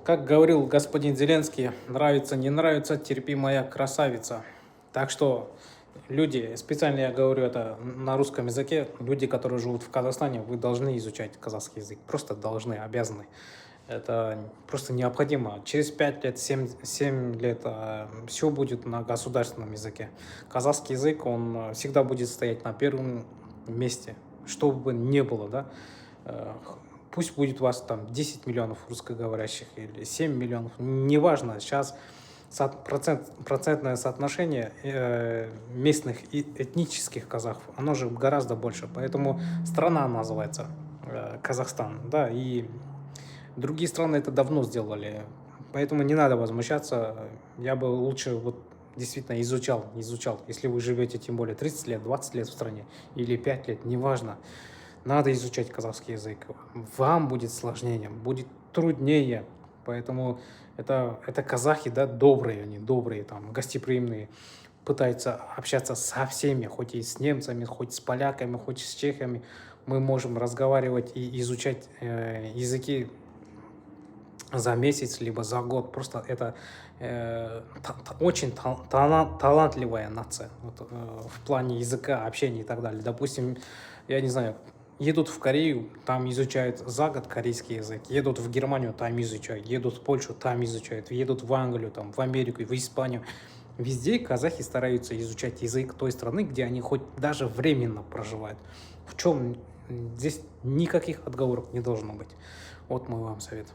Как говорил господин Зеленский, нравится, не нравится, терпи, моя красавица. Так что, люди, специально я говорю это на русском языке, люди, которые живут в Казахстане, вы должны изучать казахский язык. Просто должны, обязаны. Это просто необходимо. Через 5 лет, 7 лет все будет на государственном языке. Казахский язык, он всегда будет стоять на первом месте, что бы ни было, да. Э, Пусть будет у вас там 10 миллионов русскоговорящих или 7 миллионов, неважно. Сейчас процентное соотношение местных и этнических казахов, оно же гораздо больше. Поэтому страна называется Казахстан, да, и другие страны это давно сделали. Поэтому не надо возмущаться. Я бы лучше вот действительно изучал. Если вы живете тем более 30 лет, 20 лет в стране или 5 лет, неважно. Надо изучать казахский язык. Вам будет сложнее, будет труднее. Поэтому это казахи, да, добрые они, добрые, там, гостеприимные. Пытаются общаться со всеми, хоть и с немцами, хоть с поляками, хоть с чехами. Мы можем разговаривать и изучать языки за месяц, либо за год. Просто это очень талантливая нация вот, в плане языка, общения и так далее. Допустим, я не знаю, едут в Корею, там изучают за год корейский язык, едут в Германию, там изучают, едут в Польшу, там изучают, едут в Англию, там, в Америку, в Испанию. Везде казахи стараются изучать язык той страны, где они хоть даже временно проживают. В чем здесь никаких отговорок не должно быть. Вот мой вам совет.